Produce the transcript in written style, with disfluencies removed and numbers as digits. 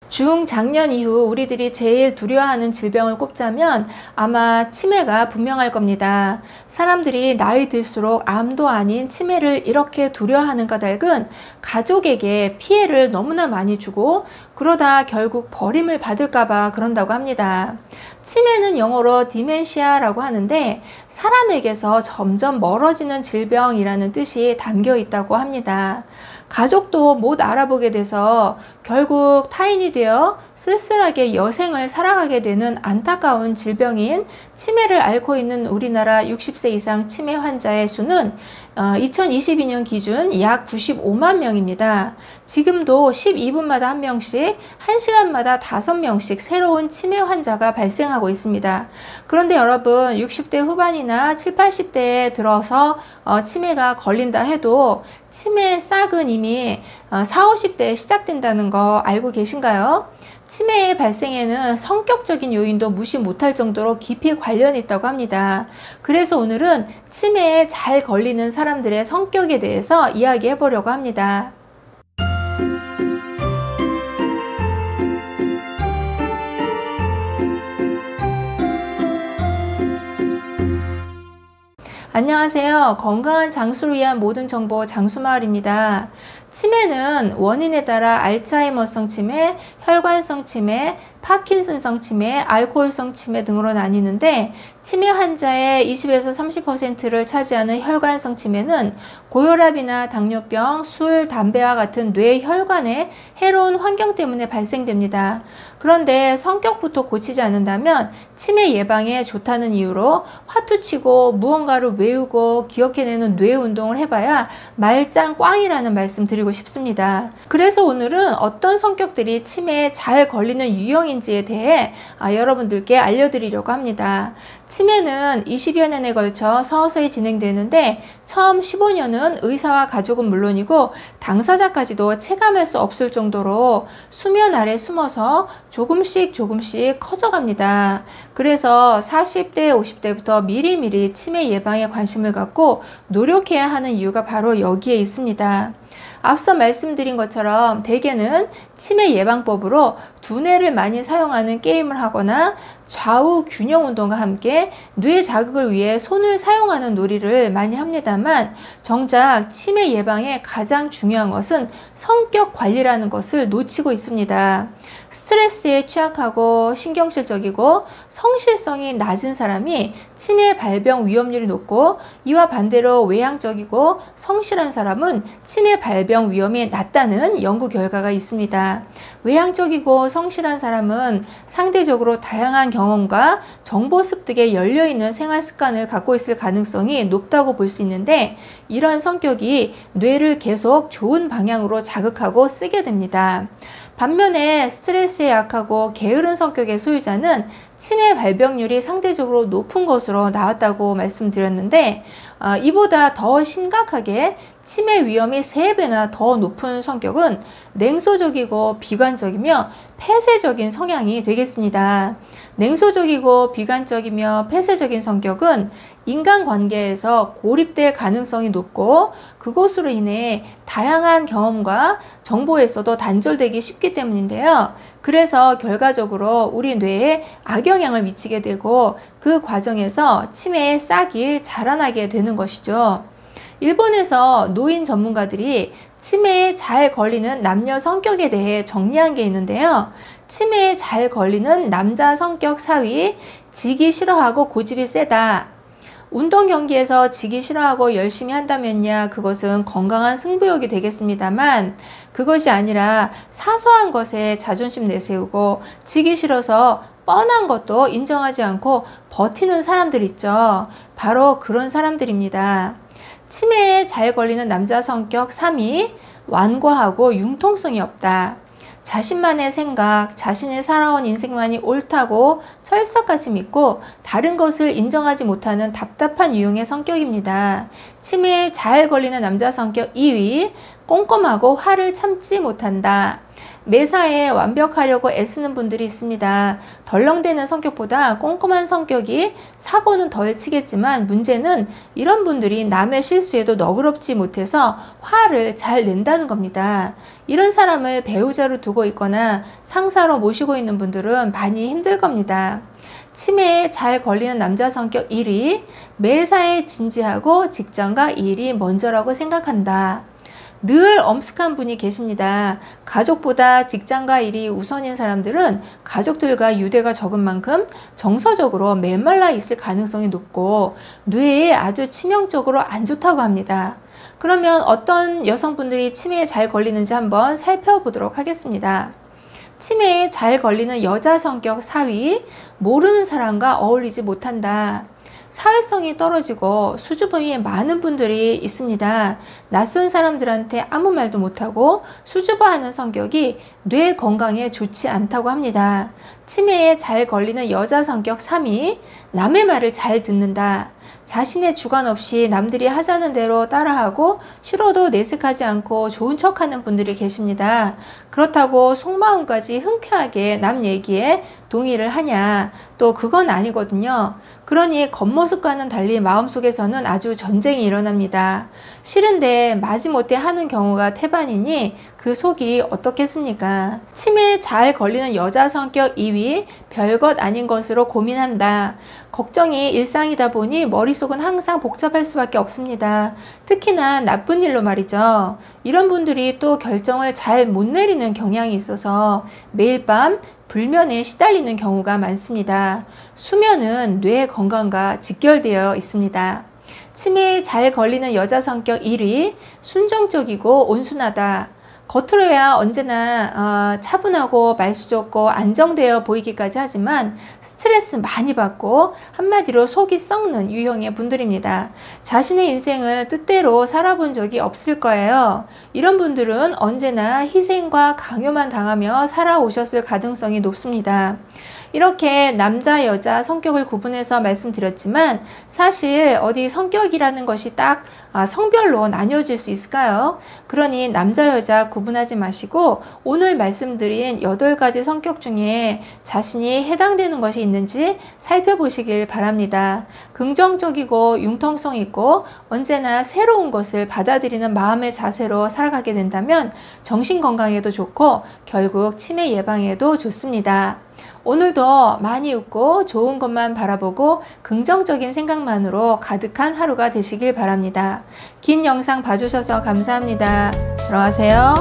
중장년 이후 우리들이 제일 두려워하는 질병을 꼽자면 아마 치매가 분명할 겁니다. 사람들이 나이 들수록 암도 아닌 치매를 이렇게 두려워하는 까닭은 가족에게 피해를 너무나 많이 주고 그러다 결국 버림을 받을까봐 그런다고 합니다. 치매는 영어로 디멘시아라고 하는데 사람에게서 점점 멀어지는 질병이라는 뜻이 담겨 있다고 합니다. 가족도 못 알아보게 돼서 결국 타인이 되어 쓸쓸하게 여생을 살아가게 되는 안타까운 질병인 치매를 앓고 있는 우리나라 60세 이상 치매 환자의 수는 2022년 기준 약 95만 명입니다. 지금도 12분마다 한 명씩, 1시간마다 5명씩 새로운 치매 환자가 발생하고 있습니다. 그런데 여러분 60대 후반이나 70, 80대에 들어서 치매가 걸린다 해도 치매의 싹은 이미 40, 50대에 시작된다는 거 알고 계신가요? 치매의 발생에는 성격적인 요인도 무시 못할 정도로 깊이 관련이 있다고 합니다. 그래서 오늘은 치매에 잘 걸리는 사람들의 성격에 대해서 이야기해 보려고 합니다. 안녕하세요. 건강한 장수를 위한 모든 정보 장수마을입니다. 치매는 원인에 따라 알츠하이머성 치매, 혈관성 치매, 파킨슨성 치매, 알코올성 치매 등으로 나뉘는데 치매 환자의 20에서 30%를 차지하는 혈관성 치매는 고혈압이나 당뇨병, 술, 담배와 같은 뇌 혈관의 해로운 환경 때문에 발생됩니다. 그런데 성격부터 고치지 않는다면 치매 예방에 좋다는 이유로 화투치고 무언가를 외우고 기억해내는 뇌 운동을 해봐야 말짱 꽝이라는 말씀 드리고 싶습니다. 그래서 오늘은 어떤 성격들이 치매에 잘 걸리는 유형인지에 대해 여러분들께 알려드리려고 합니다. 치매는 20여 년에 걸쳐 서서히 진행되는데 처음 15년은 의사와 가족은 물론이고 당사자까지도 체감할 수 없을 정도로 수면 아래 숨어서 조금씩 커져갑니다. 그래서 40대, 50대부터 미리미리 치매 예방에 관심을 갖고 노력해야 하는 이유가 바로 여기에 있습니다. 앞서 말씀드린 것처럼 대개는 치매 예방법으로 두뇌를 많이 사용하는 게임을 하거나 좌우 균형 운동과 함께 뇌 자극을 위해 손을 사용하는 놀이를 많이 합니다만 정작 치매 예방에 가장 중요한 것은 성격 관리라는 것을 놓치고 있습니다. 스트레스에 취약하고 신경질적이고 성실성이 낮은 사람이 치매 발병 위험률이 높고 이와 반대로 외향적이고 성실한 사람은 치매 발병 위험이 낮다는 연구 결과가 있습니다. 외향적이고 성실한 사람은 상대적으로 다양한 경험과 정보 습득에 열려있는 생활 습관을 갖고 있을 가능성이 높다고 볼 수 있는데 이런 성격이 뇌를 계속 좋은 방향으로 자극하고 쓰게 됩니다. 반면에 스트레스에 약하고 게으른 성격의 소유자는 치매 발병률이 상대적으로 높은 것으로 나왔다고 말씀드렸는데 이보다 더 심각하게 치매 위험이 3배나 더 높은 성격은 냉소적이고 비관적이며 폐쇄적인 성향이 되겠습니다. 냉소적이고 비관적이며 폐쇄적인 성격은 인간관계에서 고립될 가능성이 높고 그것으로 인해 다양한 경험과 정보에서도 단절되기 쉽기 때문인데요. 그래서 결과적으로 우리 뇌에 악영향을 미치게 되고 그 과정에서 치매의 싹이 자라나게 되는 것이죠. 일본에서 노인 전문가들이 치매에 잘 걸리는 남녀 성격에 대해 정리한 게 있는데요. 치매에 잘 걸리는 남자 성격 4위, 지기 싫어하고 고집이 세다. 운동 경기에서 지기 싫어하고 열심히 한다면야 그것은 건강한 승부욕이 되겠습니다만 그것이 아니라 사소한 것에 자존심 내세우고 지기 싫어서 뻔한 것도 인정하지 않고 버티는 사람들 있죠. 바로 그런 사람들입니다. 치매에 잘 걸리는 남자 성격 3위, 완고하고 융통성이 없다. 자신만의 생각, 자신이 살아온 인생만이 옳다고 철석같이 믿고 다른 것을 인정하지 못하는 답답한 유형의 성격입니다. 치매에 잘 걸리는 남자 성격 2위, 꼼꼼하고 화를 참지 못한다. 매사에 완벽하려고 애쓰는 분들이 있습니다. 덜렁대는 성격보다 꼼꼼한 성격이 사고는 덜 치겠지만 문제는 이런 분들이 남의 실수에도 너그럽지 못해서 화를 잘 낸다는 겁니다. 이런 사람을 배우자로 두고 있거나 상사로 모시고 있는 분들은 많이 힘들 겁니다. 치매에 잘 걸리는 남자 성격 1위, 매사에 진지하고 직장과 일이 먼저라고 생각한다. 늘 엄숙한 분이 계십니다. 가족보다 직장과 일이 우선인 사람들은 가족들과 유대가 적은 만큼 정서적으로 메말라 있을 가능성이 높고 뇌에 아주 치명적으로 안 좋다고 합니다. 그러면 어떤 여성분들이 치매에 잘 걸리는지 한번 살펴보도록 하겠습니다. 치매에 잘 걸리는 여자 성격 4위, 모르는 사람과 어울리지 못한다. 사회성이 떨어지고 수줍음이 많은 분들이 있습니다. 낯선 사람들한테 아무 말도 못하고 수줍어하는 성격이 뇌 건강에 좋지 않다고 합니다. 치매에 잘 걸리는 여자 성격 3위, 남의 말을 잘 듣는다. 자신의 주관 없이 남들이 하자는 대로 따라하고 싫어도 내색하지 않고 좋은 척하는 분들이 계십니다. 그렇다고 속마음까지 흔쾌하게 남 얘기에 동의를 하냐? 또 그건 아니거든요. 그러니 겉모습과는 달리 마음속에서는 아주 전쟁이 일어납니다. 싫은데 마지못해 하는 경우가 태반이니 그 속이 어떻겠습니까? 치매에 잘 걸리는 여자 성격 2위, 별것 아닌 것으로 고민한다. 걱정이 일상이다 보니 머릿속은 항상 복잡할 수밖에 없습니다. 특히나 나쁜 일로 말이죠. 이런 분들이 또 결정을 잘 못 내리는 경향이 있어서 매일 밤 불면에 시달리는 경우가 많습니다. 수면은 뇌 건강과 직결되어 있습니다. 치매에 잘 걸리는 여자 성격 1위, 순정적이고 온순하다. 겉으로야 언제나 차분하고 말수 좋고 안정되어 보이기까지 하지만 스트레스 많이 받고 한마디로 속이 썩는 유형의 분들입니다. 자신의 인생을 뜻대로 살아본 적이 없을 거예요. 이런 분들은 언제나 희생과 강요만 당하며 살아오셨을 가능성이 높습니다. 이렇게 남자 여자 성격을 구분해서 말씀드렸지만 사실 어디 성격이라는 것이 딱 성별로 나뉘어질 수 있을까요? 그러니 남자 여자 구분하지 마시고 오늘 말씀드린 8가지 성격 중에 자신이 해당되는 것이 있는지 살펴보시길 바랍니다. 긍정적이고 융통성 있고 언제나 새로운 것을 받아들이는 마음의 자세로 살아가게 된다면 정신건강에도 좋고 결국 치매 예방에도 좋습니다. 오늘도 많이 웃고 좋은 것만 바라보고 긍정적인 생각만으로 가득한 하루가 되시길 바랍니다. 긴 영상 봐주셔서 감사합니다. 들어가세요.